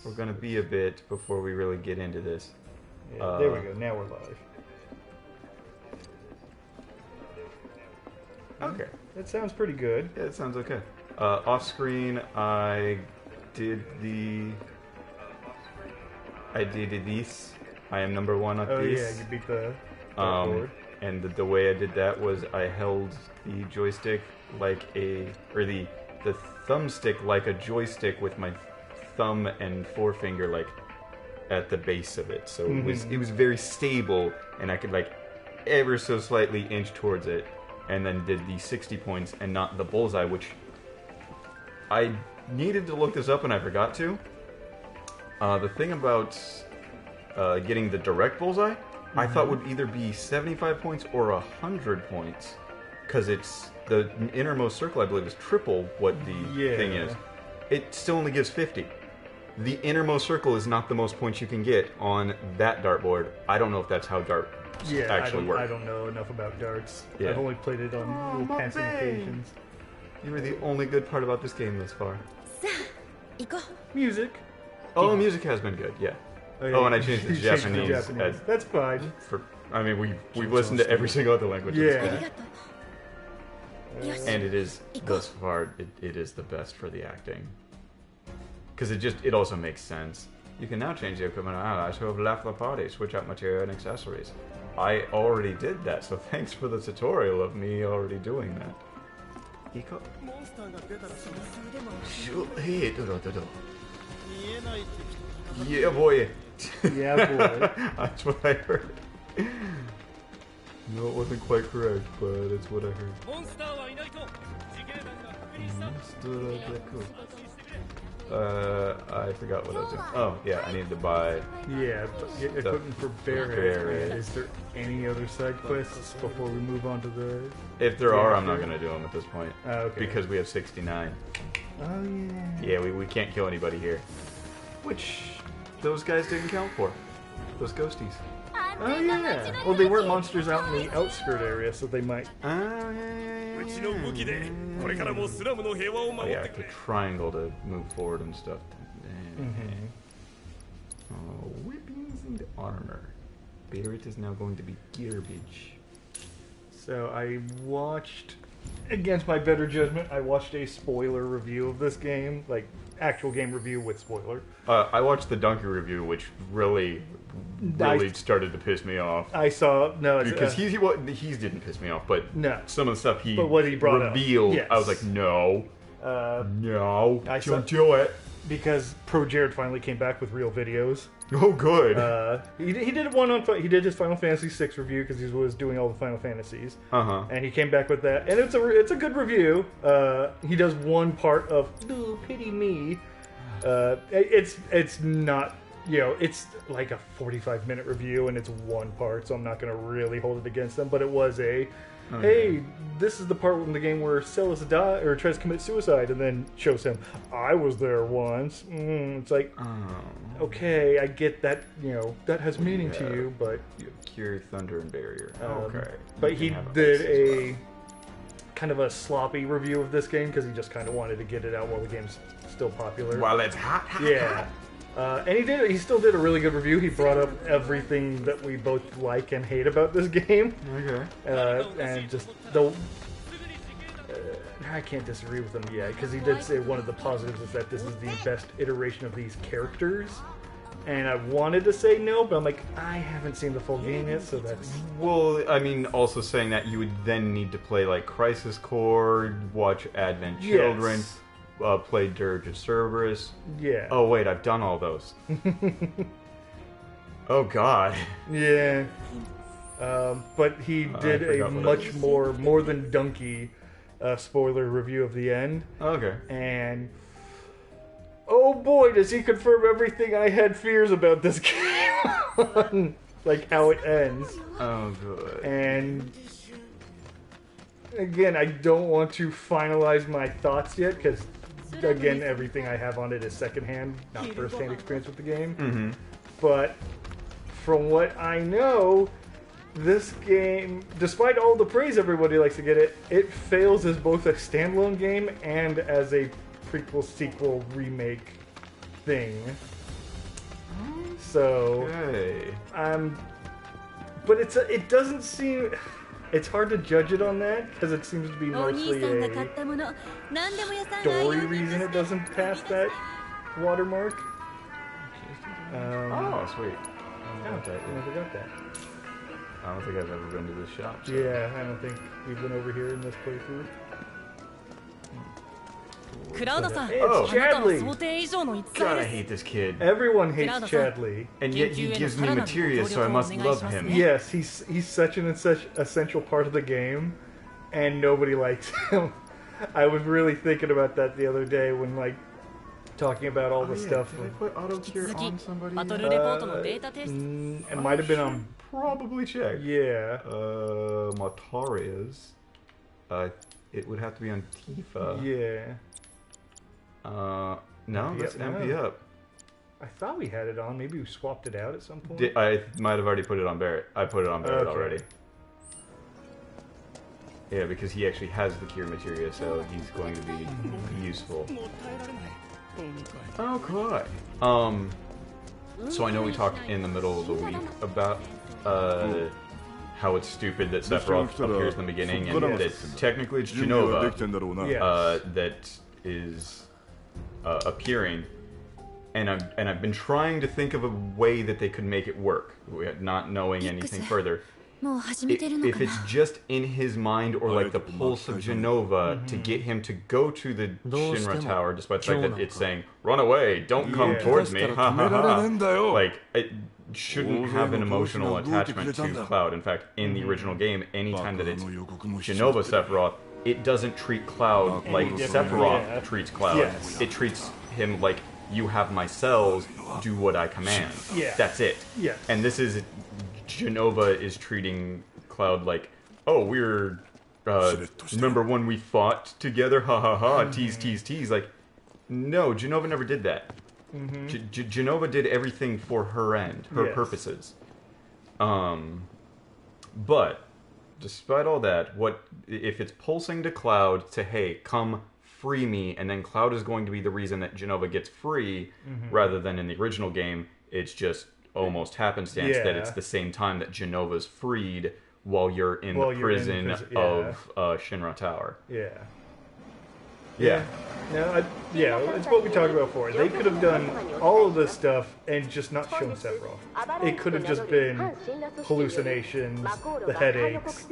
we're gonna be a bit before we really get into this. Yeah, there we go. Now we're live. Okay. That sounds pretty good. Yeah, it sounds okay. Off screen, I did this. I am number one at this. Oh yeah, this. you beat the board. And the way I did that was I held the joystick like the thumbstick like a joystick with my thumb and forefinger like at the base of it. So it was very stable, and I could like ever so slightly inch towards it, and then did the 60 points and not the bullseye, which I needed to look this up and I forgot to. The thing about getting the direct bullseye, I thought would either be 75 points or 100 points, because it's the innermost circle, I believe, is triple what the thing is. It still only gives 50. The innermost circle is not the most points you can get on that dartboard. I don't know if that's how dart actually works. I don't know enough about darts. Yeah. I've only played it on little passing occasions. You were the only good part about this game thus far. Music. Oh, music has been good, yeah. Oh, and I changed it to Japanese. That's fine. We've listened to every single other language. Yeah. And it is, thus far, it is the best for the acting. Because it also makes sense. You can now change the equipment of allies who have left the party, switch out material and accessories. I already did that, so thanks for the tutorial of me already doing that. Yeah, boy. Yeah, boy. That's what I heard. No, it wasn't quite correct, but it's what I heard. I forgot what I was doing. Oh, yeah, I needed to buy... Yeah, get equipment for Bearhead. Is there any other side quests before we move on to the... If there are, I'm not going to do them at this point. Okay. Because we have 69. Oh, yeah. Yeah, we can't kill anybody here. Which those guys didn't count for. Those ghosties. Oh, yeah. Well, they weren't monsters out in the outskirt area, so they might... Oh, yeah, the triangle to move forward and stuff. Oh, whippings and armor. Barrett is now going to be garbage. So I watched, against my better judgment, I watched a spoiler review of this game, like actual game review with spoiler. I watched the Donkey review, which really started to piss me off. I saw because he didn't piss me off, but no, some of the stuff he brought revealed, up. Yes. I was like, no, don't do it. Because Pro Jared finally came back with real videos. Oh, good. He did one on. He did his Final Fantasy VI review because he was doing all the Final Fantasies. And he came back with that, and it's a good review. He does one part of "Ooh, pity me." It's not, it's like a 45-minute review, and it's one part, so I'm not going to really hold it against them. But it was hey, this is the part in the game where Celis tries to commit suicide, and then shows him, I was there once. It's like, okay, I get that, that has meaning to you, but... You have Cure, Thunder, and Barrier. Okay. But he did a kind of a sloppy review of this game, because he just kind of wanted to get it out while the game's still popular. While it's hot. Yeah. And he still did a really good review. He brought up everything that we both like and hate about this game. Okay. And just though I can't disagree with him yet, because he did say one of the positives is that this is the best iteration of these characters. And I wanted to say no, but I'm like, I haven't seen the full game yet, so that's... Well, I mean, also saying that you would then need to play, like, Crisis Core, watch Advent Children... Yes. Play Dirge of Cerberus. Yeah. Oh, wait, I've done all those. Oh, God. Yeah. But he did a much more than donkey spoiler review of the end. Okay. And... oh boy, does he confirm everything I had fears about this game. Like how it ends. Oh, good. And... again, I don't want to finalize my thoughts yet, because... again, everything I have on it is secondhand, not first-hand experience with the game. But from what I know, this game, despite all the praise everybody likes to get it fails as both a standalone game and as a prequel, sequel, remake thing. So, but it doesn't seem. It's hard to judge it on that because it seems to be mostly a story reason it doesn't pass that watermark. Sweet. I never got that. I don't think I've ever been to this shop. So. Yeah, I don't think we've been over here in this playthrough. It's Chadley! God, I hate this kid. Everyone hates Chadley. And yet he gives me materia, so I must love him. Yes, he's such an essential part of the game, and nobody likes him. I was really thinking about that the other day when, like, talking about all the stuff. Did I put auto cure on somebody? It might have been on. Probably check. Yeah. Mataria's. It would have to be on Tifa. Yeah. No, that's MP up. I thought we had it on. Maybe we swapped it out at some point. I might have already put it on Barrett. I put it on Barrett already. Yeah, because he actually has the cure materia, so he's going to be useful. Okay. So I know we talked in the middle of the week about how it's stupid that Sephiroth appears in the beginning, and that technically it's Genova that is appearing. And I've been trying to think of a way that they could make it work, not knowing anything further. If it's just in his mind or like the pulse of Genova to get him to go to the Shinra Tower, despite the fact that it's saying, run away, don't come towards me, ha ha ha. Like, it shouldn't have an emotional attachment to Cloud. In fact, in the original game, anytime that it's Genova Sephiroth, it doesn't treat Cloud like Sephiroth treats Cloud. Yes. It treats him like, you have my cells, do what I command. That's it. And this is... Genova is treating Cloud like, oh, we're, remember when we fought together? Ha ha ha, tease, tease, tease. Like, no, Genova never did that. Genova did everything for her end, her purposes. But, despite all that, if it's pulsing to Cloud to, hey, come free me, and then Cloud is going to be the reason that Genova gets free, rather than in the original game, it's just almost happenstance that it's the same time that Genova's freed while you're in the prison of Shinra Tower. It's what we talked about before. They could have done all of this stuff and just not shown Sephiroth. It could have just been hallucinations, the headaches,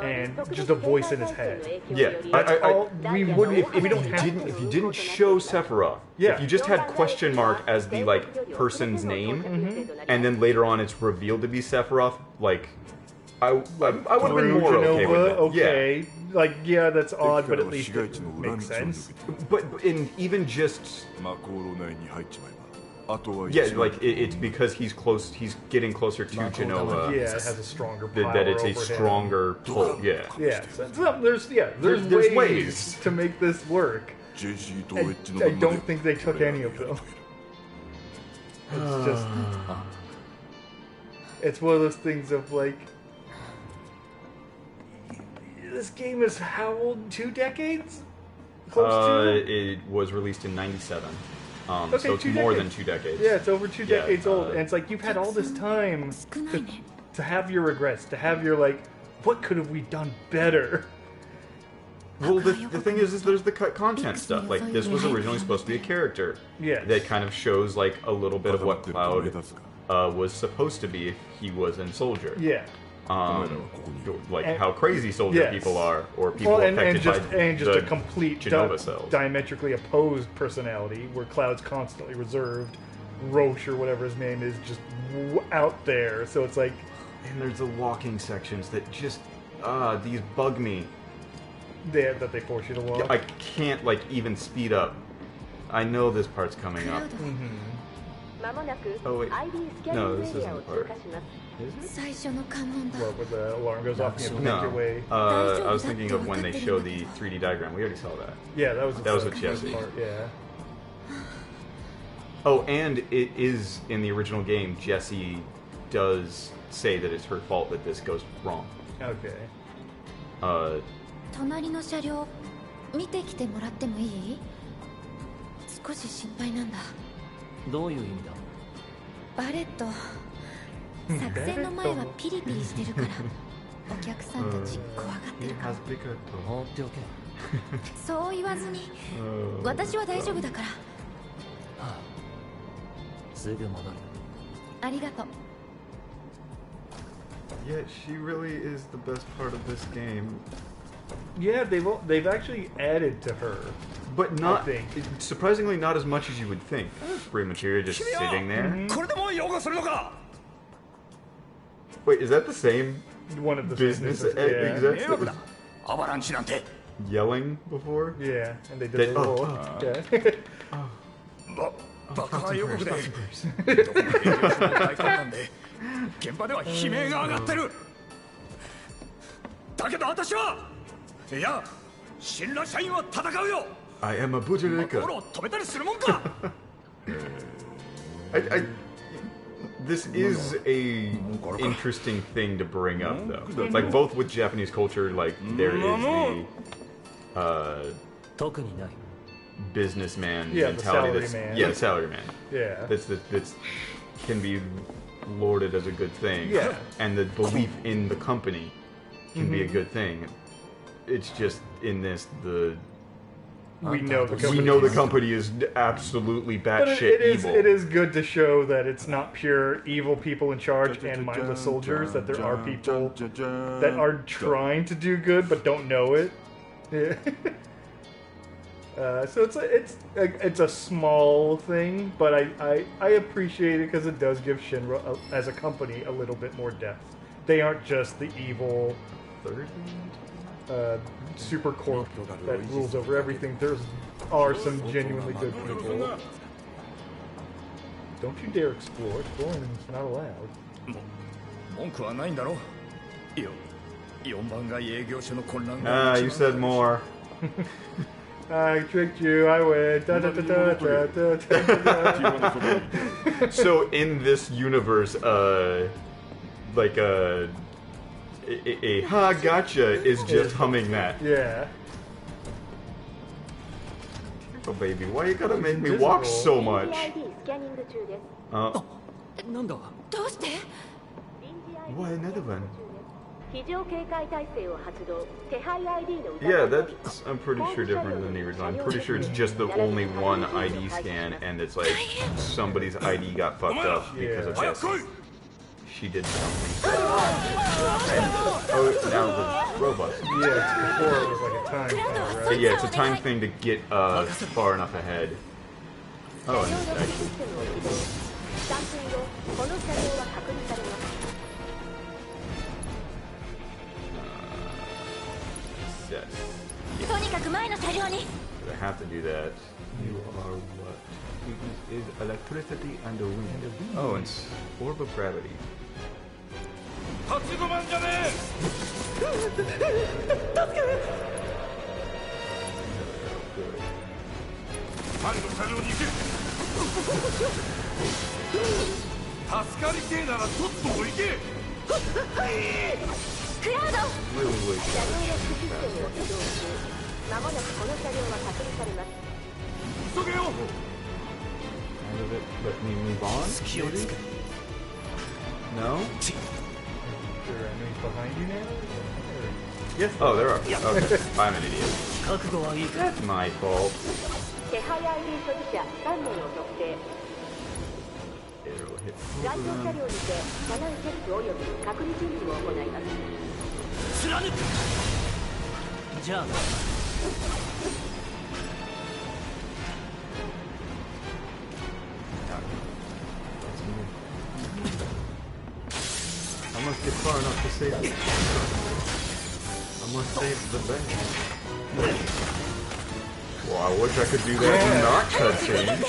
and just a voice in his head. We wouldn't if you didn't show Sephiroth. If you just had question mark as the like person's name, and then later on it's revealed to be Sephiroth, like I would have been more okay with it. Like, that's odd, but at least it makes sense. But in even just... it's because he's getting closer to Genova. It has a stronger power that it's a over stronger pull, So there's ways to make this work. I don't think they took any of them. It's just... It's one of those things of, like... This game is how old? 2 decades? Close to? It was released in 97. So it's more than 2 decades. Yeah, it's over 2 decades old. And it's like, you've had all this time to have your regrets, to have your, like, what could have we done better? Well, the thing is there's the content stuff. Like, this was originally supposed to be a character. That kind of shows, like, a little bit of what Cloud was supposed to be if he was in Soldier. Like how crazy soldier people are, or people affected by just a complete Genova cells. Diametrically opposed personality, where Cloud's constantly reserved, Roche or whatever his name is just out there. So it's like, and there's the walking sections that just these bug me. That they force you to walk. I can't like even speed up. I know this part's coming up. Oh wait, no, this isn't the part. Is it? What, where the alarm goes off and you have to make your way? I was thinking of when they show the 3D diagram. We already saw that. Yeah, that was with Jessie. Part, yeah. Oh, and it is in the original game. Jessie does say that it's her fault that this goes wrong. Okay. 隣の車両見てきてもらってもいい？少し心配なんだ。どういう意味だ？バレット作戦の前はピリピリしてるからお客さんたち怖がってるから。放っておけ。そう言わずに私は大丈夫だから。すぐ戻る。ありがとう。 Yeah, she really is the best part of this game. Yeah, they've actually added to her, but not I think. Surprisingly not as much as you would think. Rei just sitting there. Wait, is that the same One of the business execs that was yelling before? Yeah, and they did a little. Yeah. 爆破予告でどこも営業所の大観覧で現場では悲鳴が上がってる。だけど私はいや信頼社員は戦うよ。 I am a Bujirika. 心を止めたりするもんか。This is a interesting thing to bring up, though. Like both with Japanese culture, like there is the businessman mentality. The salaryman. Yeah, the salaryman. Yeah. That's can be lauded as a good thing. Yeah. And the belief in the company can be a good thing. It's just in this we know the company is absolutely batshit evil. It is good to show that it's not pure evil people in charge and mindless soldiers. That there are people that are trying to do good but don't know it. Yeah. So it's a small thing, but I appreciate it because it does give Shinra as a company a little bit more depth. They aren't just the evil super corp that rules over everything. There are some genuinely good people. Don't you dare explore. Exploring is not allowed. 文句はないんだろ。4番街営業所の混乱 you said more. I tricked you, I win. Da, da, da, da, da, da, da. So in this universe, like a ha gotcha is just humming that. Yeah. Oh baby, why you gotta make me walk so much? Why another one? Yeah, that's I'm pretty sure different than the original. I'm pretty sure it's just the only one ID scan, and it's like somebody's ID got fucked up because of this. She did something. Oh, now the robots. Yeah, before it was like a time thing, right? So yeah, it's a time thing to get far enough ahead. Oh, and actually. Set. Yeah. I have to do that. You are what? Is electricity and the wind. Oh, and orb of gravity. Let me move on? Maybe? No? Are enemies behind you now? Yes. Oh, there are. Okay. I'm an idiot. That's my fault. It'll hit. I must get far enough to save it. I must save the band. Well, I wish I could do that and not cutscene.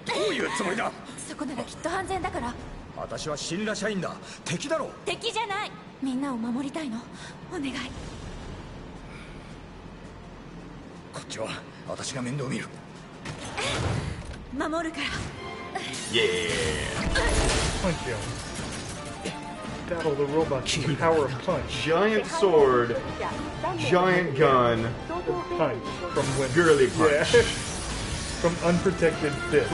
どういうつもりだ。そこならきっと安全だから。私は信頼社員だ。敵だろ。敵じゃない。みんなを守りたいの。お願い。こっちは私が面倒見る。守るから。Yeah. Punch him. Battle the robots with the power of punch. Giant sword, giant gun, Punch from Wind. girly punch. Yeah. from unprotected fists.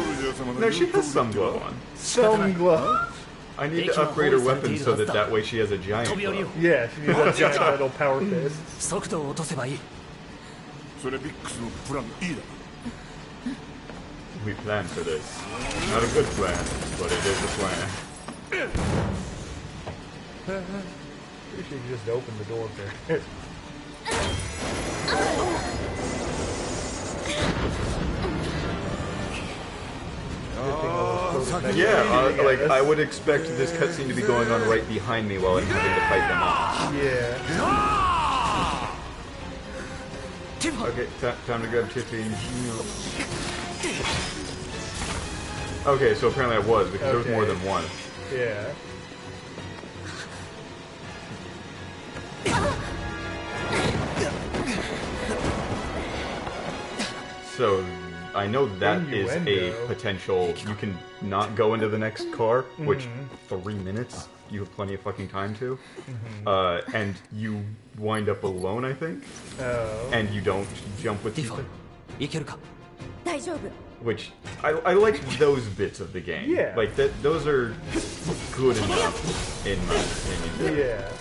No, she has some glow on. Some glove. I need to upgrade her weapon so that way she has a giant glow. Yeah, she needs a giant metal power fist. 速度を落とせばいい。それビックスのプラン E だ。 We planned for this. Not a good plan, but it is a plan. Pretty sure you just opened the door there. Yeah, like I would expect this cutscene to be going on right behind me while I'm having to fight them off. Yeah. Okay, time to grab Tiffy. Okay, so apparently I was, because there was more than one. Yeah. So, I know that is a potential. You can not go into the next car, which 3 minutes you have plenty of fucking time to, and you wind up alone, I think, and you don't jump with people. いけるか。大丈夫。 Which I like those bits of the game. Yeah. Like those are good enough in my opinion. Yeah.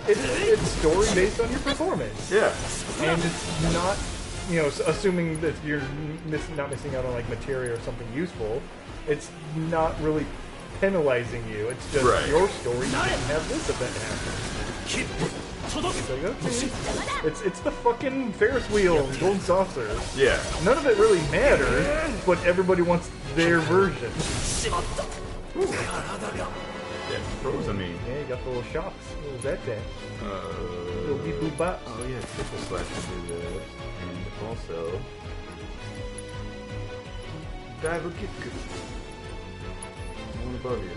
It's story based on your performance. Yeah. And it's not, you know, assuming that you're not missing out on like material or something useful, it's not really penalizing you. It's just your story. You didn't have this event happen. It's like, okay. It's the fucking Ferris wheel and golden saucer. Yeah. None of it really matters, but everybody wants their version. Yeah, frozen me. Yeah, you got the little shocks. What was that thing? Little beep boop bop. Oh yeah, triple slash can do that. And also dive a kick. One above you.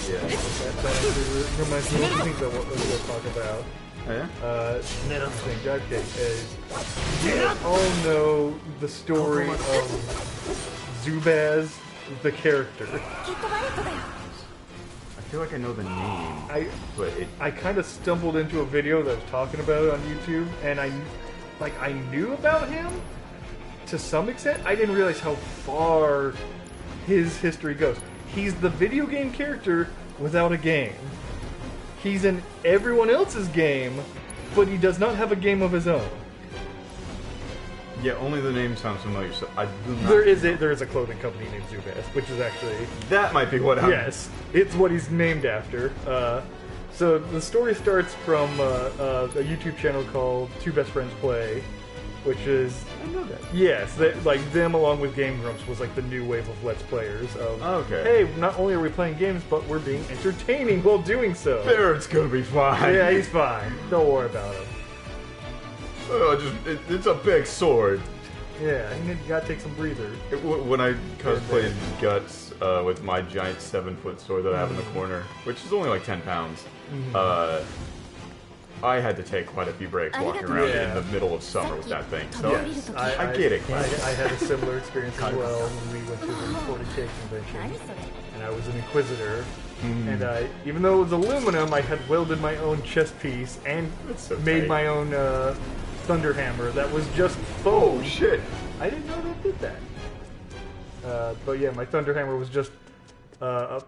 Yeah. That actually reminds me of the things I want to talk about. Oh, yeah? Interesting dive kick is you all know the story of Zubaz, the character. きっとバレットだよ。 I feel like I know the name, but I kind of stumbled into a video that was talking about it on YouTube, and I knew about him to some extent. I didn't realize how far his history goes. He's the video game character without a game. He's in everyone else's game, but he does not have a game of his own. yeah, only the name sounds familiar. So I do not. There is a clothing company named Zubaz, which is actually That might be what I'm. yes, it's what he's named after. So the story starts from a YouTube channel called Two Best Friends Play, which is I know that. yes, like them along with Game Grumps was like the new wave of Let's Players. Of Okay. hey, not only are we playing games, but we're being entertaining while doing so. Barrett's gonna be fine. Yeah, he's fine. Don't worry about him. It's a big sword. Yeah, you gotta take some breathers. When I cosplayed Guts with my giant 7-foot sword that I have in the corner, which is only like 10 pounds, I had to take quite a few breaks walking around in the middle of summer with that thing. So Yes, I get it. I had a similar experience as well when we went to the 40K convention, and I was an Inquisitor. And even though it was aluminum, I had welded my own chest piece and so made tight. my own thunder hammer that was just foam. Oh shit! I didn't know they did that. But yeah, my thunder hammer was just it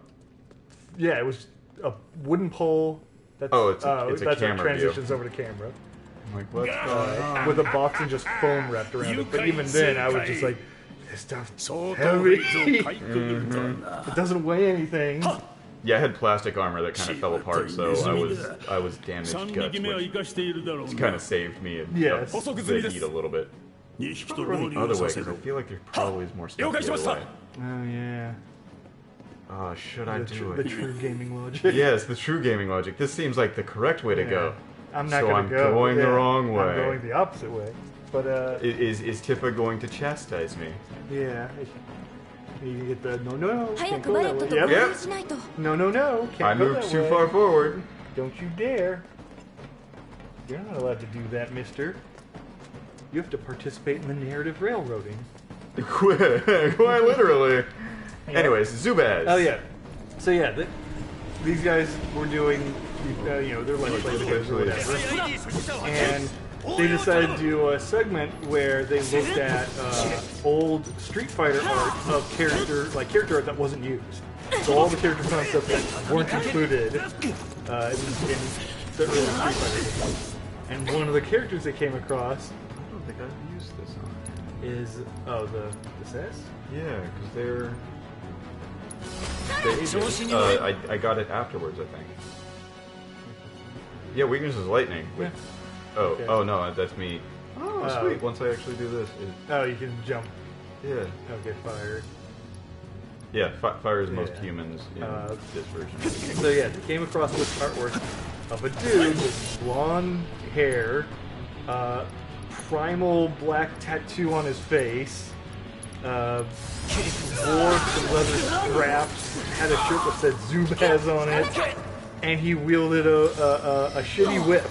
was a wooden pole. That's, it's a that's camera what transitions over to camera. I'm like, what's going on? With a box and just foam wrapped around it. But even then, I was just like, this stuff's 相当 heavy. 水をかいくぐるとな。 It doesn't weigh anything. Yeah, I had plastic armor that kind of fell apart, so I was damaged 3 guts, 匹目は which 生かしているだろう kind な of。saved me Yes. the heat a little bit. 2匹と Or 合 the 流 other さ way, せ because I ろ。 feel like there's probably more stuff 了 the 解しまし other た way. Oh, yeah. Oh, should I do The it? true gaming logic. Yes, the true gaming logic. This seems like the correct way to go. I'm not So gonna I'm go. going the wrong way. I'm going the opposite way. But, Is Tippa going to chastise me? yeah. You can get the no, 早 can't く go バレッ that ト way. と Yep. 合流しないと。 No, can't I go moved that too way. far forward. Don't you dare. You're not allowed to do that, mister. You have to participate in the narrative railroading. Quite literally. Anyways, Zubaz. Oh, yeah. So, yeah, these guys were doing, they're like play videos or whatever. And they decided to do a segment where they looked at old Street Fighter art of character art that wasn't used. So all the character concepts that weren't included in the early Street Fighter games. And one of the characters they came across, I don't think I've used this on. is the SES? Yeah, because they're. I got it afterwards, I think. Yeah, weakness is lightning. Wait. Yeah. Oh, Okay. oh no, that's me. Oh, sweet. Once I actually do this, Oh, you can jump. yeah, Don't get fired. yeah. Fire is most Yeah. humans in this version. So yeah, they came across this artwork of a dude with blonde hair, primal black tattoo on his face, wore some leather straps, had a shirt that said Zubaz on it, and he wielded a shitty whip.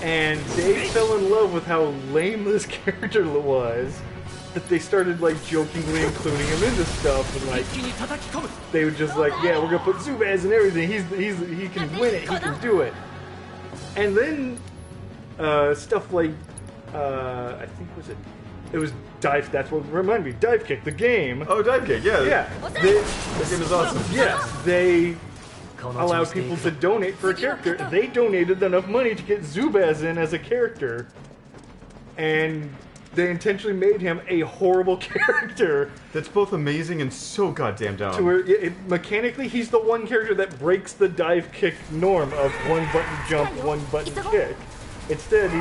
And they fell in love with how lame this character was, that they started like jokingly including him into stuff, and like they would just like, yeah, we're gonna put Zubaz and everything. He can win it. He can do it. And then stuff like I think it was Dive. That's what reminded me. Dive Kick, the game. Oh, Dive Kick, yeah. Yeah, That game is awesome. yeah, they allowed people to donate for a character. They donated enough money to get Zubaz in as a character, and they intentionally made him a horrible character. That's both amazing and so goddamn dumb. To where mechanically, he's the one character that breaks the dive kick norm of one button jump, one button kick. Instead,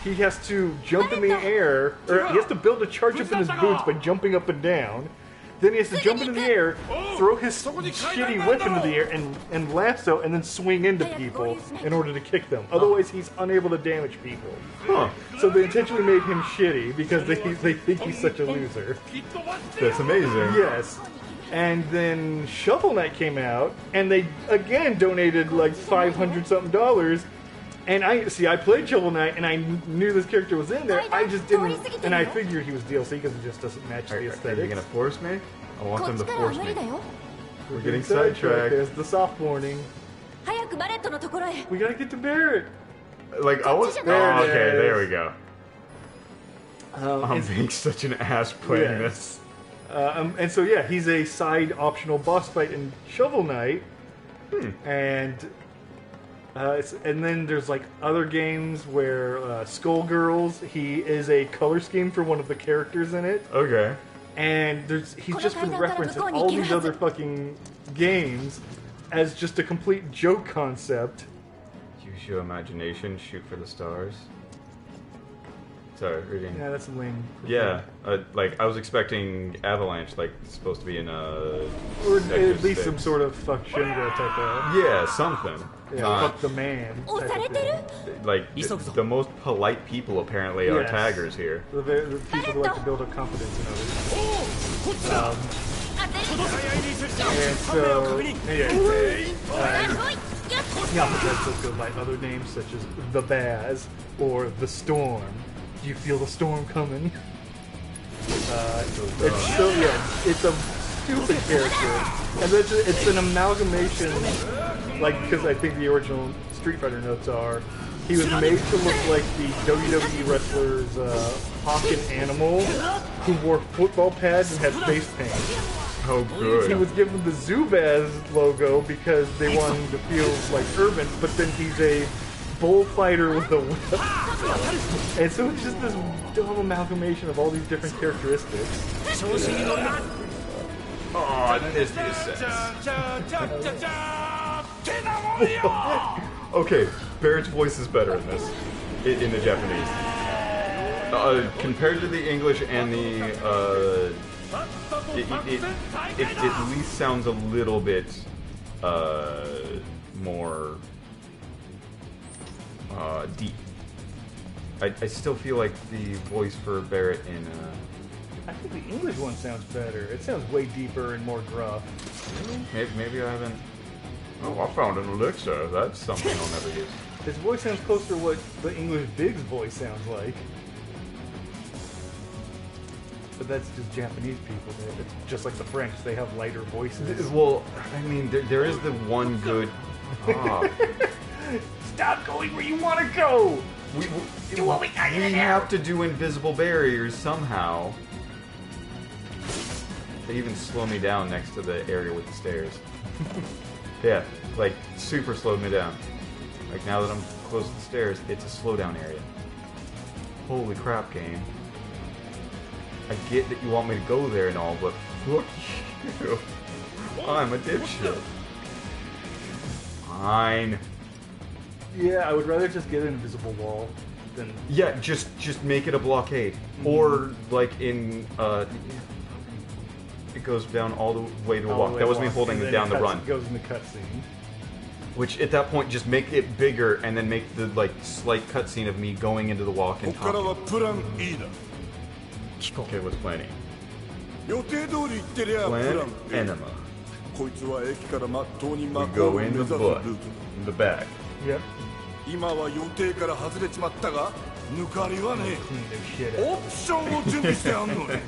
he has to jump in the air, or he has to build a charge up in his boots by jumping up and down. Then he has to jump into the air, throw his shitty whip into the air, and lasso, and then swing into people in order to kick them. Otherwise, he's unable to damage people. Huh. So they intentionally made him shitty because they think he's such a loser. That's amazing. Yes. And then Shovel Knight came out, and they again donated like $500-something. And I played Shovel Knight, and I knew this character was in there. I just didn't, and I figured he was DLC because it just doesn't match the Are you aesthetic. gonna force me? I want them to force me. こ We're getting sidetracked. There's the soft warning. 早くバレットのところへ We gotta get to Barrett. Like, I was. There Oh, it okay, is. there we go. I'm It's- being such an ass playing Yes. this. And so yeah, he's a side optional boss fight in Shovel Knight, and then there's like other games where Skullgirls, he is a color scheme for one of the characters in it, Okay. and he's just been referenced in all these other fucking games as just a complete joke concept. Use your imagination, shoot for the stars. Sorry, reading. Yeah, that's lame. Yeah, like I was expecting Avalanche, like it's supposed to be in a. Or Vector at least some Sticks. sort of fuck Shinra type of. Yeah, something. Yeah, Not- fuck the man. 押 type され of て thing. る like the most polite people apparently are Yes. taggers here. The people who like to build up confidence in others. And so, anyway, the opposite is goes by other names such as the Baz or the Storm. Do you feel the storm coming? It's so it's a stupid character, and it's an amalgamation. Like, because I think the original Street Fighter notes are, he was made to look like the WWE wrestlers Hawk and Animal, who wore football pads and had face paint. Oh, good. He was given the Zubaz logo because they wanted him to feel like urban, but then he's a bullfighter with a whip. And so it's just this dumb amalgamation of all these different characteristics. Oh, I missed this. Okay, Barrett's voice is better in this, in the Japanese. Compared to the English and the, it at least sounds a little bit more deep. I still feel like the voice for Barrett in I think the English one sounds better. It sounds way deeper and more gruff. maybe I haven't. Oh, I found an elixir. That's something I'll never use. His voice sounds closer to what the English Big's voice sounds like. But that's just Japanese people. It's just like the French. They have lighter voices. Well, I mean, there is the one good. Ah. Stop going where you want to go! we have to do invisible barriers somehow. They even slow me down next to the area with the stairs. Yeah, like super slowed me down. Like now that I'm close to the stairs, it's a slowdown area. Holy crap, game. I get that you want me to go there and all, but fuck you. I'm a dipshit. Fine. Yeah, I would rather just get an invisible wall than... Yeah, just make it a blockade. Or like in it goes down all the way to a walk. That was me holding it down the run. It goes in the cutscene. Which at that point just make it bigger and then make the like slight cutscene of me going into the walk and talking. Okay, what's planning? Plan enema. We go in the butt, in the back. Yep. 今は予定から外れちまったが、抜かりはね、オプションを準備してあんのね。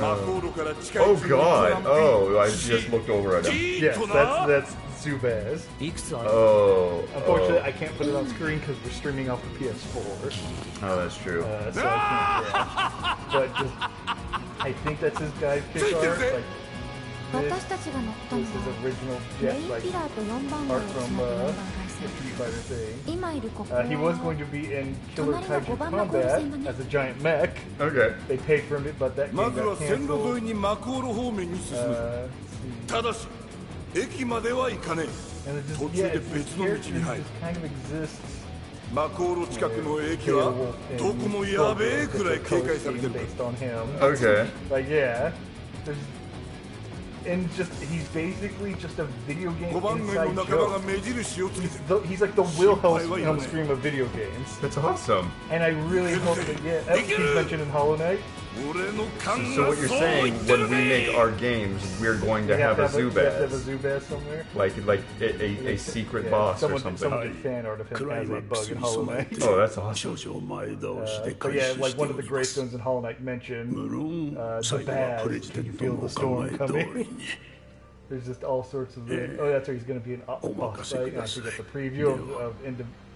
Oh god! Oh, I just looked over at him. Yes, that's Zubaz. Oh. Unfortunately, I can't put it on screen because we're streaming off the PS4. Oh, that's true. So I can't, yeah. But just, I think that's his guy's kick art. Like, 私たちが乗ったの this is は original メ jet, イン like ピラーと4番号 art をつ from なぐ4番回 Street Fighter 線 thing. 今いるここ He was は going to be in Killer 隣の Kaiju 5番のゴール Combat 線がね as a giant mech. Okay. They paid for it, but that ま game ずは got 線路沿い canceled. にマクオロ方面に進む。ただし、駅までは行かねえ。 And it just, 途 yeah, 中で it's, 別 this の道 character に入る。 just kind of exists. マクオロ近くの駅はどこもやべえくらい警戒されてる。 based on him. Okay. Like, yeah. There's, and just, he's basically just a video game 5番街の inside 仲間が joke. 目印をつけて He's like the Wilhelm scream of video games. That's awesome. And I really hope that, yeah, that's he's mentioned in Hollow Knight. 俺の勘 So が what you're そう saying, 言ってる when we ね make our games, we're going to You have a you have to have a Zubaz. Zubaz somewhere. Like a secret Yeah, boss or someone something. did fan art of him as a bug in Hollow Knight. Oh, that's awesome. 少々前倒しで But 開 yeah, 始 like して one お of the ります gravestones in Hollow Knight mentioned 無論 the 最後はプレ bad. ジデ Can ン you ト feel の the お考 storm え通り coming? に There's just all sorts of. Oh, that's right. He's going to be an boss fight. I think that's a preview of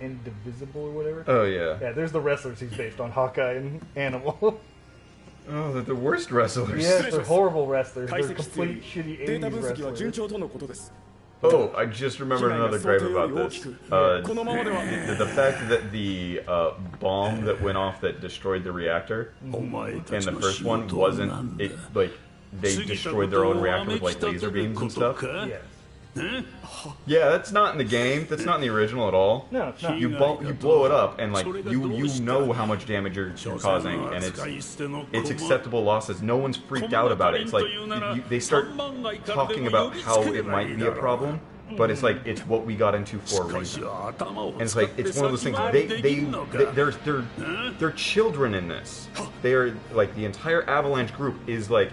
Indivisible or whatever. Oh yeah. Yeah, there's the wrestlers he's based on, Hawkeye and Animal. Oh, they're the worst wrestlers. Yes, they're horrible wrestlers. 解 They're 析しており complete shitty データ 80s 分析は順 wrestlers. 調とのことです Oh, I just remembered another gripe about this. このままでは The fact that the bomb that went off that destroyed the reactor お前た in ち the の first 仕 one 事は wasn't 何だ it like they destroyed their own reactor with like laser beams and stuff? Yes. Yeah, that's not in the game. That's not in the original at all. No, it's not. You blow it up and like you know how much damage you're causing, and it's acceptable losses. No one's freaked out about it. It's like they start talking about how it might be a problem, but it's like it's what we got into for a reason. And it's like it's one of those things. They're children in this. They are like the entire Avalanche group is like,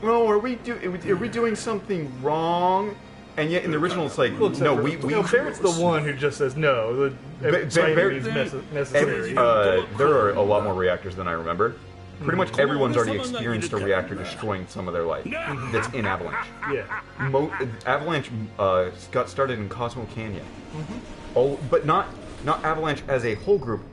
oh, are we doing something wrong? And yet in the original, it's like, no, we Barrett's the one who just says no. Barrett- necessary. there are a lot more reactors than I remember. Pretty much everyone's already experienced a reactor destroying some of their life. That's in Avalanche. Yeah. Avalanche got started in Cosmo Canyon. But not Avalanche as a whole group.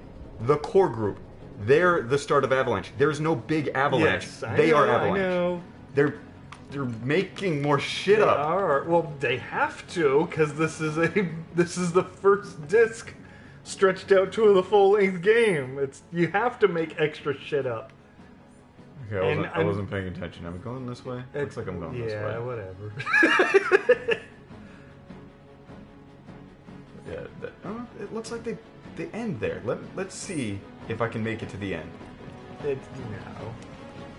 The core group. They're the start of Avalanche. There's no big Avalanche. Yes, They are I Avalanche. know. They're making more shit They up. are. Well, they have to because this is the first disc stretched out to the full length game. You have to make extra shit up. Okay, I wasn't paying attention. I'm going this way. Looks like I'm going this way. Yeah, whatever. Yeah, it looks like they end there. Let's see if I can make it to the end. No.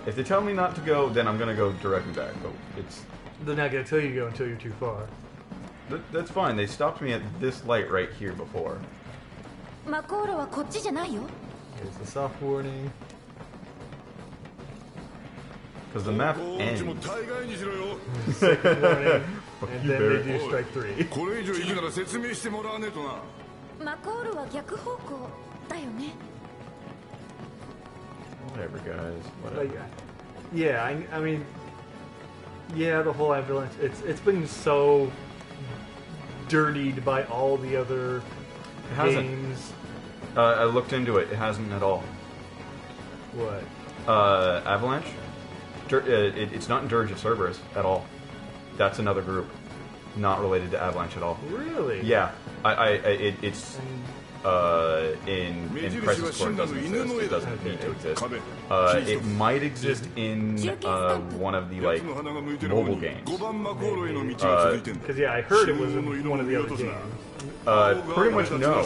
If they tell me not to go, then I'm gonna go directly back. But They're not gonna tell you to go until you're too far. that's fine. They stopped me at this light right here before. マコーロはこっちじゃないよ Here's the soft warning. Because the map こっちも ends. 大概にしろよ Second warning. and you, then Barrett. they do strike 3. これ以上行くなら説明してもらわねえとなマコーロは逆方向だよね Whatever, guys. Whatever. Like, yeah, I mean, yeah, the whole Avalanche. It's been so dirtied by all the other hasn't. games. I looked into it. It hasn't at all. What? Avalanche? It's not in Dirge of Cerberus at all. That's another group, not related to Avalanche at all. Really? Yeah, it's in Crisis Core it doesn't exist. It doesn't need to exist. It might exist in one of the like mobile games. Because I heard it was in one of the other games. Pretty much no.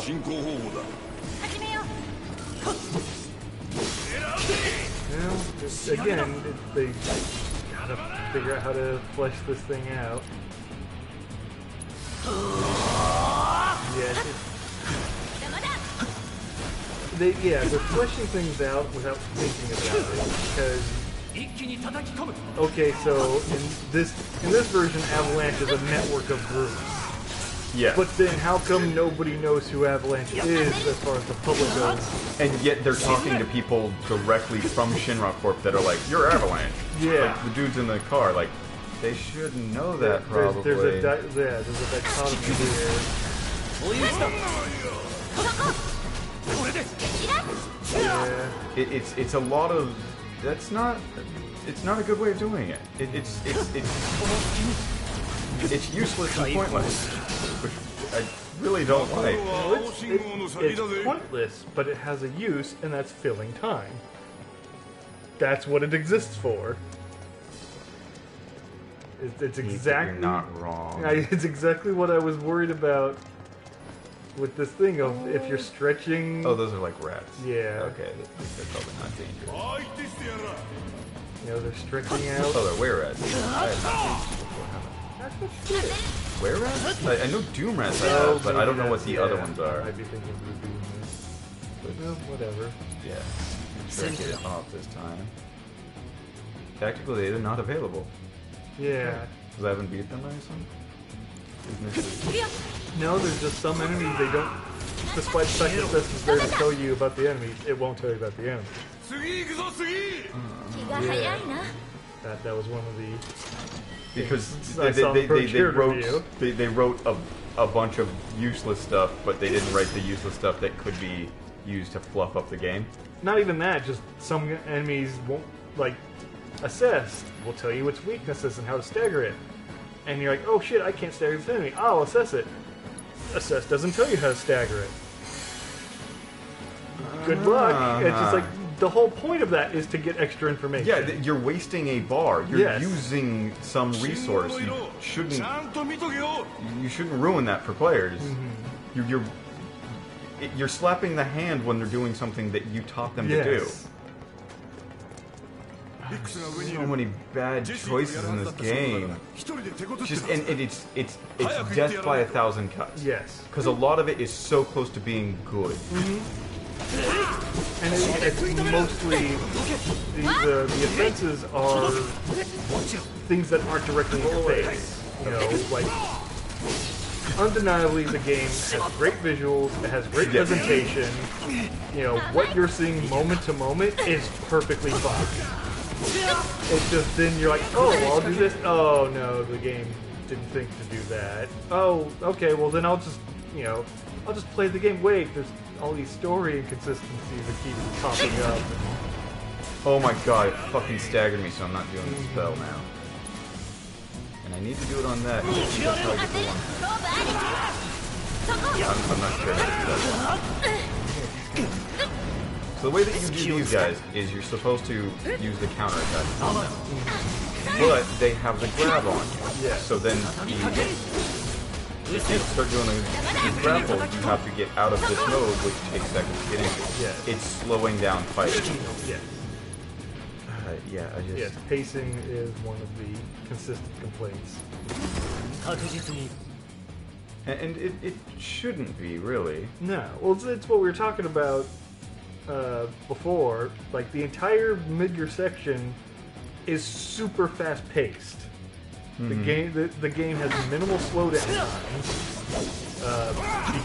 Well, again, they gotta figure out how to flesh this thing out. Yeah, they're fleshing things out without thinking about it. Because okay, so in this version, Avalanche is a network of groups. Yeah. But then how come nobody knows who Avalanche is as far as the public goes? And yet they're talking to people directly from Shinra Corp that are like, "You're Avalanche." Yeah. Like the dudes in the car, like, they should know that probably. There's a dichotomy here. Yeah. It's a lot of. That's not. It's not a good way of doing it. It's useless and pointless, which I really don't like. It's pointless, but it has a use, and that's filling time. That's what it exists for. It's exactly. You're not wrong. It's exactly what I was worried about with this thing of if you're stretching. Oh, those are like rats. Yeah. Okay, they're probably not dangerous. You know, they're stretching out. Oh, they're were rats. Were rats? I know Doom rats I have, but I don't know what the other ones are. I'd be thinking of Doom rats. But no, whatever. Yeah. Try to get it off this time. Tactically, they're not available. Yeah. Because I haven't beat them, I assume? No, there's just some enemies they don't. Despite the fact that this is there to tell you about the enemies, it won't tell you about the enemies. Yeah. That was one of the. Because they wrote a bunch of useless stuff, but they didn't write the useless stuff that could be used to fluff up the game. Not even that, just some enemies won't, like, assess. Will tell you its weaknesses and how to stagger it. And you're like, oh shit, I can't stagger this enemy. I'll assess it. Assess doesn't tell you how to stagger it. Good luck. It's just like, the whole point of that is to get extra information. Yeah, you're wasting a bar. You're using some resource. You shouldn't ruin that for players. Mm-hmm. You're slapping the hand when they're doing something that you taught them to do. So many bad choices in this game. Just and it's death by 1,000 cuts. Yes, because a lot of it is so close to being good. Mm-hmm. And it's mostly the offenses are things that aren't directly in your face. You know, like undeniably the game has great visuals, it has great presentation. You know, what you're seeing moment to moment is perfectly fine. It's just then you're like, oh, well, I'll do this. Oh no, the game didn't think to do that. Oh, okay, well then I'll just play the game. Wait, there's all these story inconsistencies that keep popping up. Oh my god, it fucking staggered me, so I'm not doing the spell now. And I need to do it on that. That's how I get the one. I'm not sure how to do that. So the way that you do these guys is you're supposed to use the counterattack on them. But they have the grab on you. Yeah. So then if you start doing a grapple, you have to get out of this mode, which takes seconds to get into. Yeah. It's slowing down fighting. Yes. Yes, pacing is one of the consistent complaints. And it shouldn't be, really. No. Well, it's what we were talking about before. Like, the entire mid-gear section is super fast-paced. Mm-hmm. The game has minimal slowdown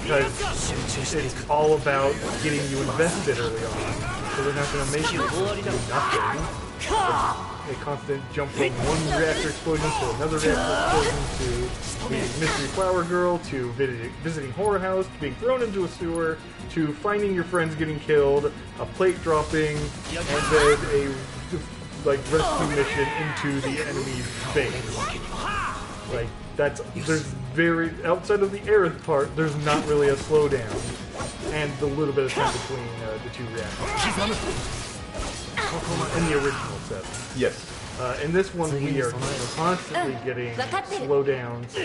because it's all about getting you invested early on. So they're not going to make you do nothing. a constant jump from one reactor explosion to another reactor explosion to being Mystery Flower Girl to visiting Horror House to being thrown into a sewer to finding your friends getting killed, a plate dropping, and then a rescue mission into the enemy's base. Like there's very outside of the Aerith part, there's not really a slowdown, and the little bit of time between the two reactors. In the original set. Yes. In this one, we are constantly getting slowdowns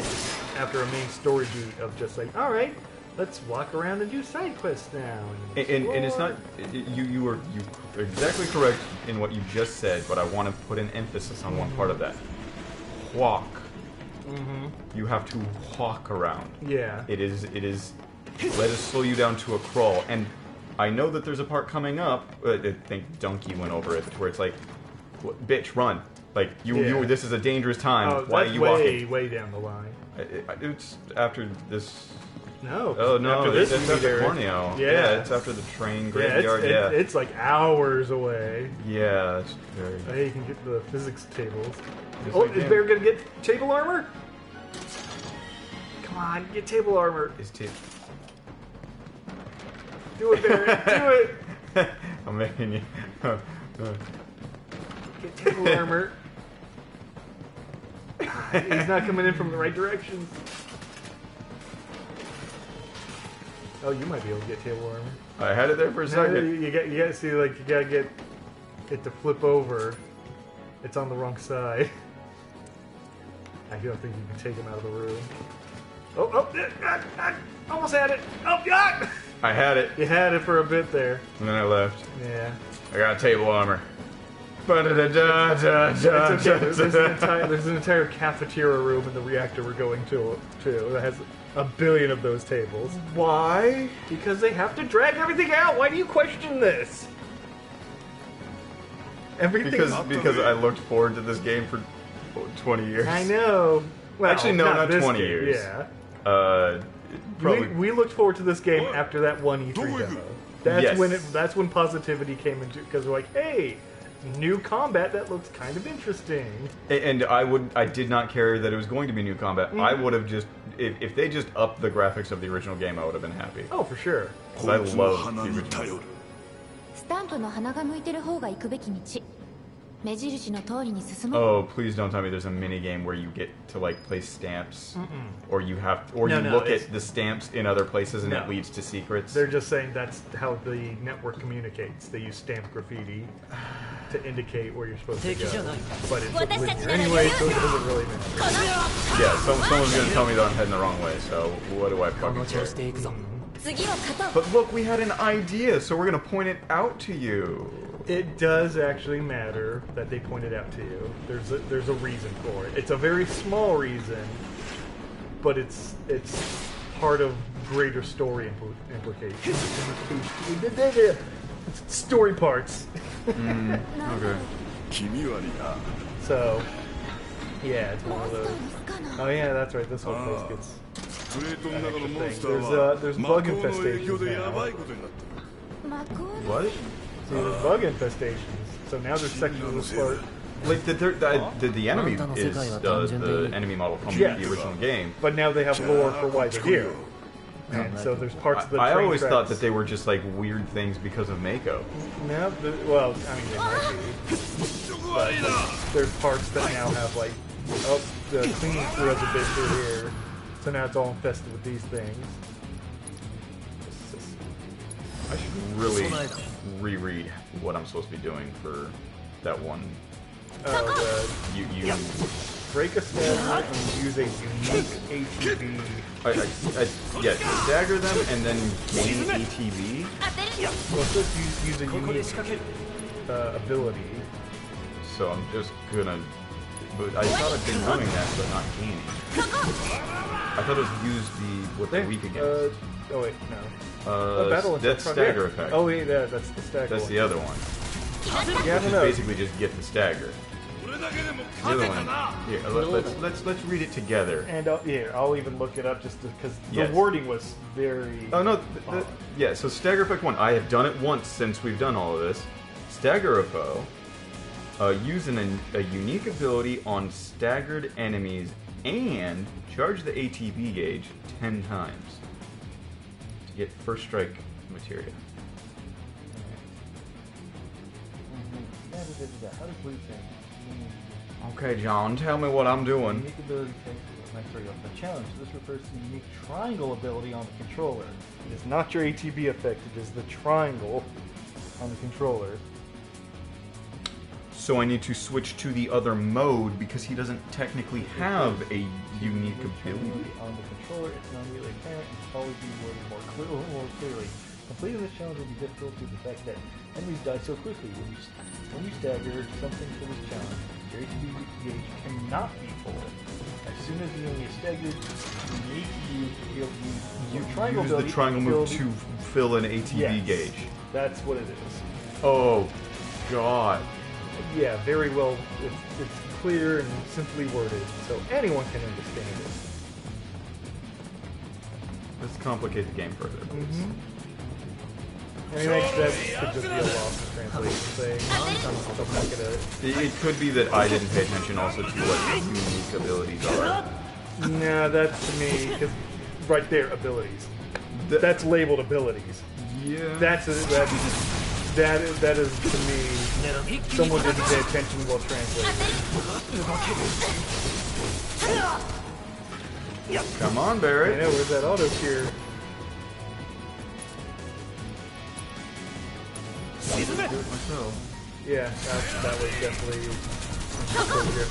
after a main story beat of just like, all right, let's walk around and do side quests now. And it's not you were exactly correct in what you just said, but I want to put an emphasis on one part of that. Walk. You have to walk around. Yeah. It is. Let us slow you down to a crawl. And I know that there's a part coming up. I think Donkey went over it, where it's like, "Bitch, run!" Like you. This is a dangerous time. Why are you walking? Way down the line. It's after this. No. Oh no! After this, it's after Corneo. Yeah, it's after the train graveyard. It's like hours away. Yeah, it's very. Hey, you can get the physics tables. Is Bear gonna get table armor? Come on, get table armor. Do it, Bear. Do it. I'm making you. Get table armor. He's not coming in from the right direction. Oh, you might be able to get table armor. I had it there for a second. You gotta see, like, you gotta get it to flip over. It's on the wrong side. I don't think you can take him out of the room. Almost had it. Oh, God! I had it. You had it for a bit there. And then I left. Yeah. I got table armor. It's okay. There's an entire cafeteria room in the reactor we're going to that has a billion of those tables. Why? Because they have to drag everything out. Why do you question this? Because I looked forward to this game for 20 years. I know. Well, actually, no, not 20 game, years. Yeah. Probably. We looked forward to this game after that one E3 demo. That's when positivity came into, because we're like, hey, new combat that looks kind of interesting. And I did not care that it was going to be new combat. I would have just, if they just upped the graphics of the original game, I would have been happy. Oh, for sure. Because I love the original. スタンプの鼻が向いてる方が行くべき道。目印の通りに進もう。 Oh, please don't tell me there's a mini game where you get to like place stamps, or you look at the stamps in other places and it leads to secrets. They're just saying that's how the network communicates. They use stamp graffiti to indicate where you're supposed to go. But it's linear anyway, so it doesn't really matter. Yeah, someone's gonna tell me that I'm heading the wrong way. So what do I fucking care? But look, we had an idea, so we're gonna point it out to you. It does actually matter that they point it out to you. There's a reason for it. It's a very small reason, but it's part of greater story implications. Story parts. Okay. So, yeah, it's one of those. Oh yeah, that's right. This whole place gets. There's bug infestations now. What? See, there's bug infestations. So now there's sections of the part. Like the enemy is the enemy model from the original game. But now they have lore for why they're here. And so there's parts of the I train always tracks. thought that they were just like weird things because of Mako. No, well, I mean, they might be. But there's parts that now have like, oh, the cleaning crew has a bit through here. So now it's all infested with these things. I should really reread what I'm supposed to be doing for that one. You break a stagger and use a unique ATB. Yeah, stagger them and then gain ATB. Well, it's just use a unique ability. So I'm just gonna. But I thought I'd been doing that, but not gaining. I thought it was use the weak against. Oh wait, no. That's stagger effect. Oh wait, that's the stagger. That's the other one. Yeah, Which is basically just get the stagger. The other one. Here, let's read it together. And I'll even look it up just because the wording was very. Oh no, yeah. So stagger effect 1. I have done it once since we've done all of this. Stagger a foe. Use a unique ability on staggered enemies and charge the ATB gauge 10 times to get first strike materia. How does Weeb think? Okay, John, tell me what I'm doing. Unique ability the challenge. This refers to the unique triangle ability on the controller. It is not your ATB effect, it is the triangle on the controller. So I need to switch to the other mode because he doesn't technically have a unique ability. On the controller, it's not really apparent and can always be worded more clearly. Completing this challenge will be difficult due to the fact that enemies die so quickly. When you stagger something for this challenge, your ATB gauge cannot be full. As soon as the enemy is staggered, you need to use your triangle use the triangle move to fill an ATB gauge. That's what it is. Oh, God. Yeah, very well. It's clear and simply worded, so anyone can understand it. Let's complicate the game further. I mean, that could just be a loss of translation thing. I'm not gonna... It could be that I didn't pay attention also to what unique abilities are. Nah, that's to me, because right there, abilities. That's labeled abilities. Yeah. That is to me, someone didn't pay attention while translating. Come on, Barrett. I know, where's that auto cure? Do it myself. Yeah, that was definitely a good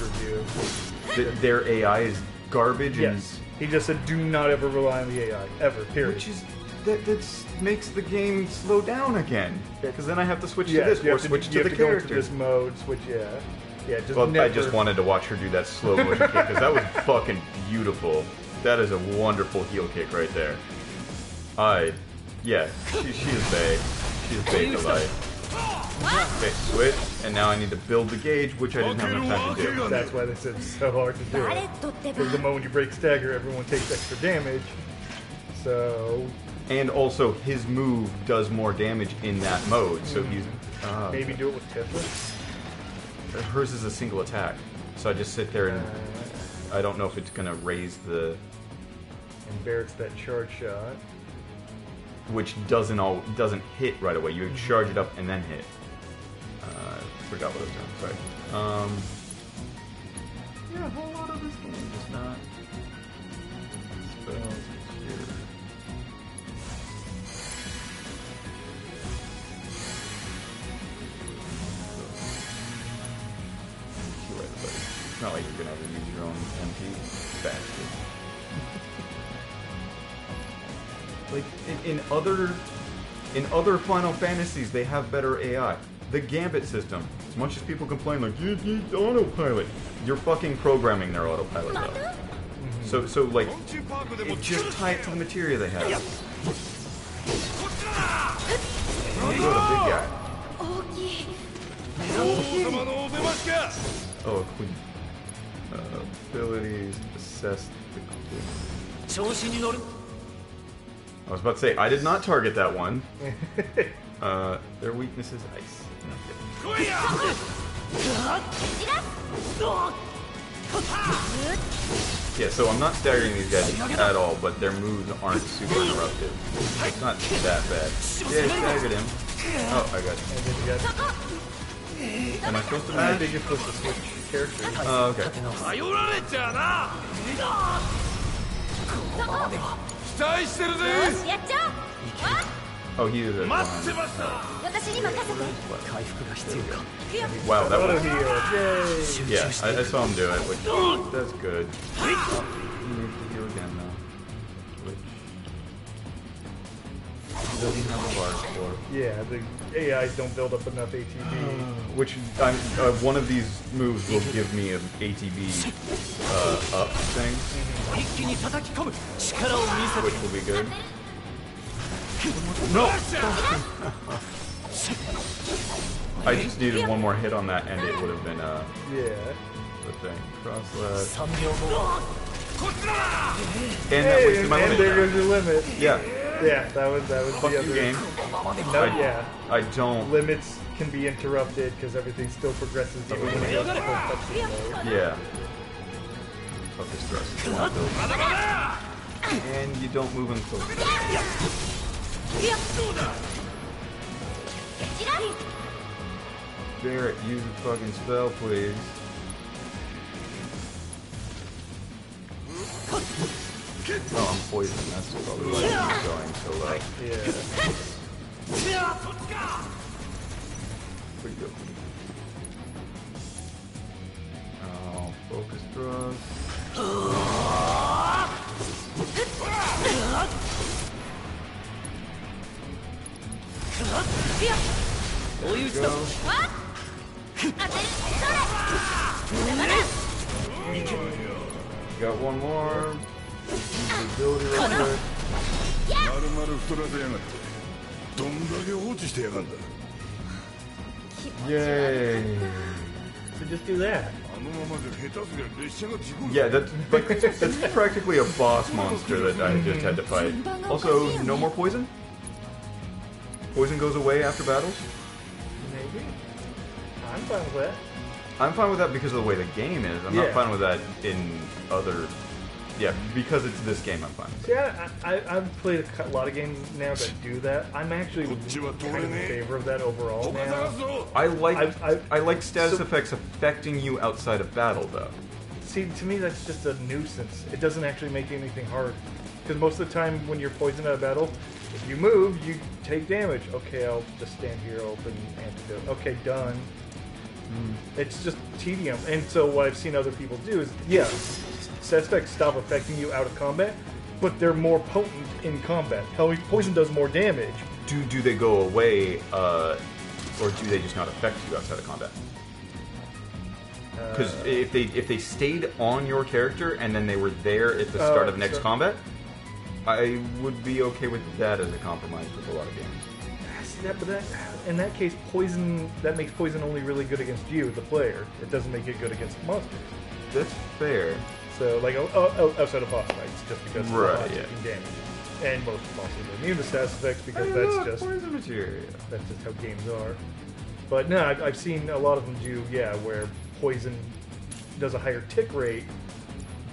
review. Their AI is garbage. Yes. He just said, do not ever rely on the AI. Ever. Period. Which is... That makes the game slow down again. Because then I have to switch to this or switch to the character. Go into this mode, switch, yeah. Just well, I just wanted to watch her do that slow motion kick because that was fucking beautiful. That is a wonderful heel kick right there. Yeah, she is bae. She is bae for life. Okay, switch, and now I need to build the gauge, which I didn't have enough time to do. That's why they said it's so hard to do it. Because the moment you break stagger, everyone takes extra damage. So... And also, his move does more damage in that mode, so he's... maybe do it with Tifa? Hers is a single attack, so I just sit there and... I don't know if it's gonna raise the... And Barrett's that charge shot. Which doesn't hit right away. You charge it up and then hit. Forgot what I was doing. Sorry. Yeah, a whole lot of this game is not. Spells here. It's not like you're gonna ever use your own MP. Bastard. Like in other Final Fantasies, they have better AI. The Gambit system, as much as people complain like you autopilot, you're fucking programming their autopilot though. So like, just tie it to the materia they have. I'll go to big guy. Oh, queen. Abilities, assess the queen. I was about to say, I did not target that one. Their weakness is ice. Yeah, so I'm not staggering these guys at all, but their moves aren't super interruptive. It's not that bad. Yeah, I staggered him. Oh, I got him. Am I supposed to I think you're supposed to switch characters. Oh, okay. Oh, he is a wow, that was... Yeah, I saw him do it, which... That's good. Oh, he needs to heal again, though. Which... He doesn't have a bar for. Yeah, the AIs don't build up enough ATB. Which, one of these moves will give me an ATB up thing. Which will be good. No! I just needed one more hit on that and it would have been, yeah. the thing. Cross left. And that was my limit. And there goes your limit. Yeah. Yeah, that was Fuck the you, other game. No, yeah. I don't. Limits can be interrupted because everything still progresses even when it goes to full cutscene mode. Yeah. Focus thrust. And you don't move him close. Barrett, use a fucking spell, please. Oh, I'm poisoned. That's probably why I'm going so low. Yeah. Pretty good. Oh, focus thrust. Go. Got one more. Use the ability real quick. まるまる太らせやがってどんだけ放置してやがんだ Yay! So just do that. あのままじゃ下手すりゃ列車が事故る Yeah, that's practically a boss monster that I just had to fight. Also, no more poison? Poison goes away after battles? Maybe. I'm fine with that. I'm fine with that because of the way the game is. I'm not fine with that in other... Yeah, because it's this game, I'm fine. Yeah, I've played a lot of games now that do that. I'm actually kind of in favor of that overall now. I like status effects affecting you outside of battle, though. See, to me, that's just a nuisance. It doesn't actually make anything hard. Because most of the time, when you're poisoned out of battle, if you move, you take damage. Okay, I'll just stand here, open antidote. Okay, done. It's just tedium. And so what I've seen other people do is, status effects stop affecting you out of combat, but they're more potent in combat. Poison does more damage. Do they go away, or do they just not affect you outside of combat? Because if they stayed on your character and then they were there at the start of next combat, I would be okay with that as a compromise with a lot of games. See that, but in that case, that makes poison only really good against you, the player. It doesn't make it good against monsters. That's fair. So, like, outside of boss fights, just because right, taking damage. And most bosses are immune to status effects because that's just poison material. That's just how games are. But no, I've seen a lot of them do, where poison does a higher tick rate,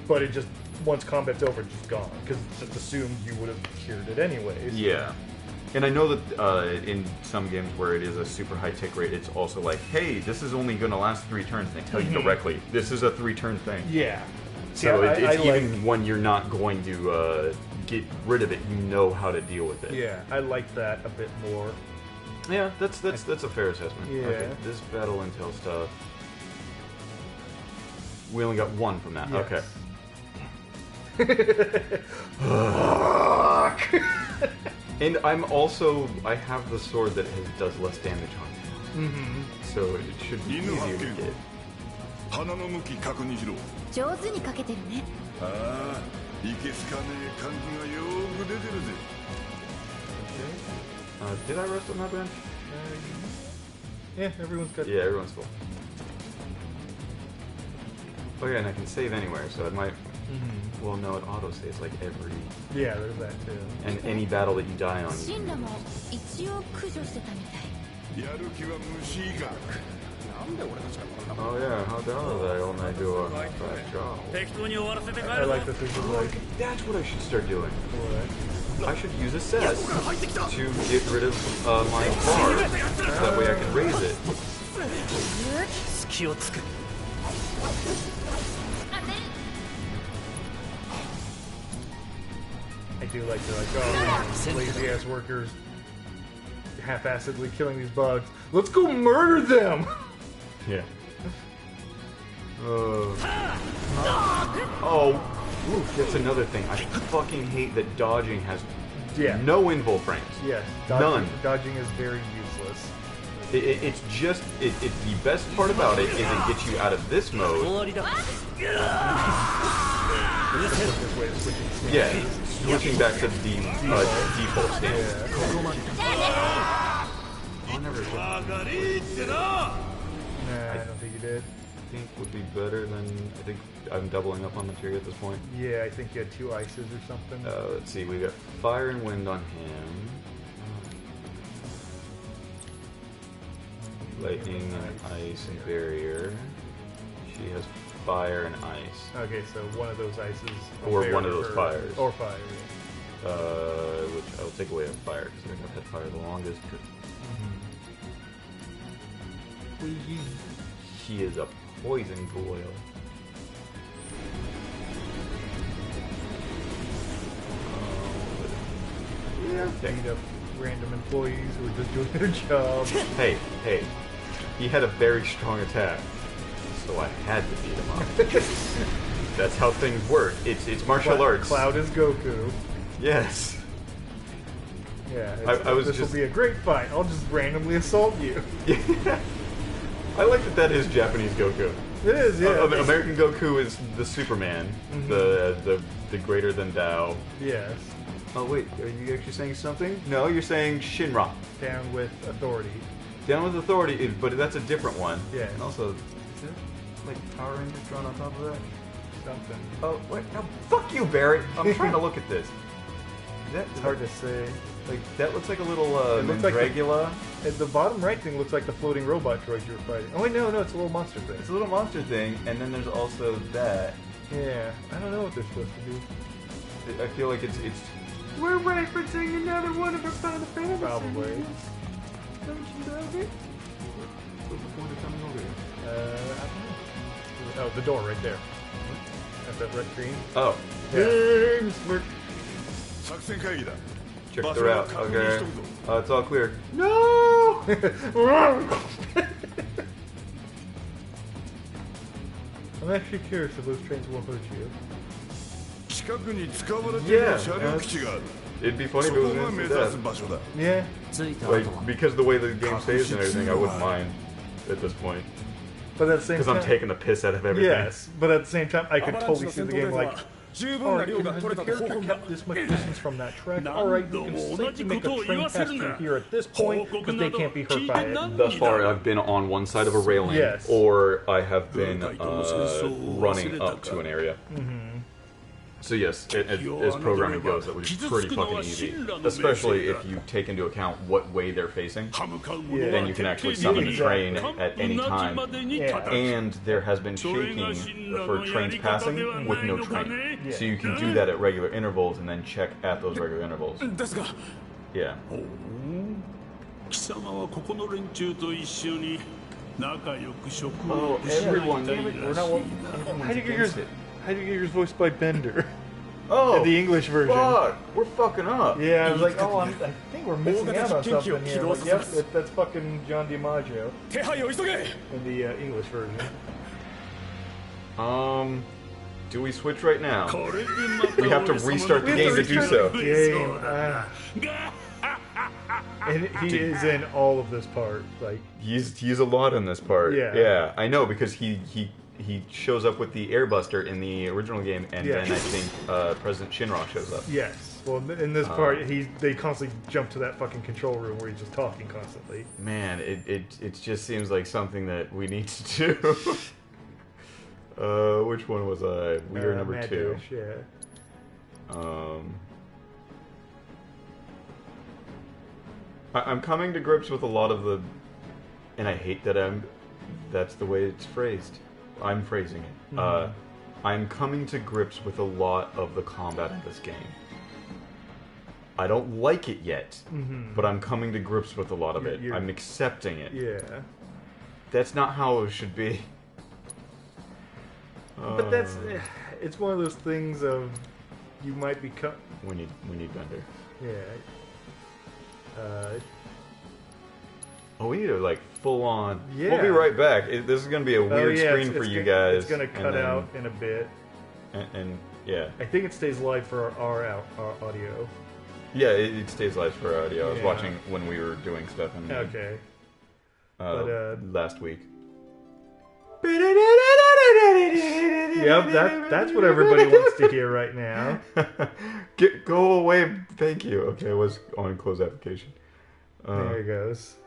but it just, once combat's over, it's just gone. Because it's just assumed you would have cured it anyways. Yeah. And I know that in some games where it is a super high tick rate, it's also like, hey, this is only going to last 3 turns. They tell you directly, this is a 3-turn thing. Yeah. So it's even when you're not going to get rid of it, you know how to deal with it. Yeah, I like that a bit more. Yeah, that's a fair assessment. Yeah. Okay, this battle intel stuff. We only got 1 from that. Yes. Okay. And I have the sword that does less damage on me. So it should be easier to get. 鼻の向き確認しろ上手にかけてるねああいけすかねえ感じがよーく出てるぜ Did I rest on that bench? Yeah, everyone's got... Yeah, everyone's full. Oh yeah, and I can save anywhere, so it might... Well, no, it auto-saves like every... Yeah, there's that too. And any battle that you die on. シンラも一応駆除してたみたいやる気は虫医学 Oh yeah, how dare they only do a bad job. I like that this is like... That's what I should start doing. I should use a set to get rid of my bar. That way I can raise it. I do like the lazy ass workers half-assedly killing these bugs. Let's go murder them! Yeah. Oh, that's another thing. I fucking hate that dodging has no invul frames. Yes, none. Dodging is very useless. It's just the best part about it is it gets you out of this mode. Yeah, switching back to the default stance. I never did. Nah, I don't think you did. I think would be better than... I think I'm doubling up on materia at this point. Yeah, I think you had 2 ices or something. Let's see, we got fire and wind on him. lightning and ice and barrier. She has fire and ice. Okay, so one of those ices. Or one of those fires. Or fire, yeah. Which I'll take away a fire, because I think I've had fire the longest. She is a poison boil. Yeah. Beat up random employees who are just doing their job. Hey, he had a very strong attack, so I had to beat him up. That's how things work. It's martial arts. Cloud is Goku. Yes. Yeah, this will be a great fight. I'll just randomly assault you. Yeah. I like that is Japanese Goku. It is, yeah. American Goku is the Superman, the greater than Tao. Yes. Oh wait, are you actually saying something? No, you're saying Shinra. Down with authority. Down with authority, but that's a different one. Yeah. And also, is it like Power Rangers drawn on top of that? Something. Oh, wait, no, fuck you, Barrett. I'm trying to look at this. It's hard to say. Like, that looks like a little Mandragula. The bottom right thing looks like the floating robot droid you were fighting. Oh wait, no, it's a little monster thing. It's a little monster thing, and then there's also that. Yeah, I don't know what they're supposed to be. I feel like it's we're referencing another one of our Final Fantasy. Probably. Don't you love it? What's the point of coming over here? I don't know. Oh, the door right there. At that red screen. Oh. Yeah. Check the route. Okay. It's all clear. No! I'm actually curious if those trains will hurt you. Yeah. It'd be funny if it was instant death. Yeah. Like, because the way the game stays and everything, I wouldn't mind at this point. But at the same time... Because I'm taking the piss out of everything. Yes, but at the same time, I could totally see the game like... Alright, if the character kept this much distance from that track, alright, you can safely make a train pass through here at this point, because they can't be hurt by it. Thus far, I've been on one side of a railing, yes, or I have been running up to an area. So yes, as programming goes, that was pretty fucking easy. Especially if you take into account what way they're facing. Yeah. Then you can actually summon a train at any time. Yeah. And there has been shaking for trains passing with no train. Yeah. So you can do that at regular intervals and then check at those regular intervals. Yeah. Oh, everyone. We're not Heidegger's voiced by Bender. Oh, the English version. Fuck. We're fucking up. Yeah, I was like, I think we're missing out on something here. Like, yep, that's fucking John DiMaggio in the English version. Do we switch right now? We have to restart the game to do so. And he is in all of this part. Like he's a lot in this part. Yeah, I know because he shows up with the Airbuster in the original game, and then I think President Shinra shows up. Yes. Well, in this part, they constantly jump to that fucking control room where he's just talking constantly. Man, it just seems like something that we need to do. Which one was I? We are number 2. Dash, yeah. I'm coming to grips with a lot of the, and I hate that that's the way it's phrased. I'm phrasing it. I'm coming to grips with a lot of the combat in this game. I don't like it yet, but I'm coming to grips with a lot of it. I'm accepting it. Yeah. That's not how it should be. But it's one of those things of, you might be We need Bender. Yeah. We need to like full on. Yeah. We'll be right back. This is going to be a weird screen for you guys. It's going to cut out in a bit. And yeah. I think it stays live for our audio. Yeah, it stays live for our audio. I was watching when we were doing stuff in last week. Yep, that's what everybody wants to hear right now. Go away. Thank you. Okay, I was on close application. There it goes.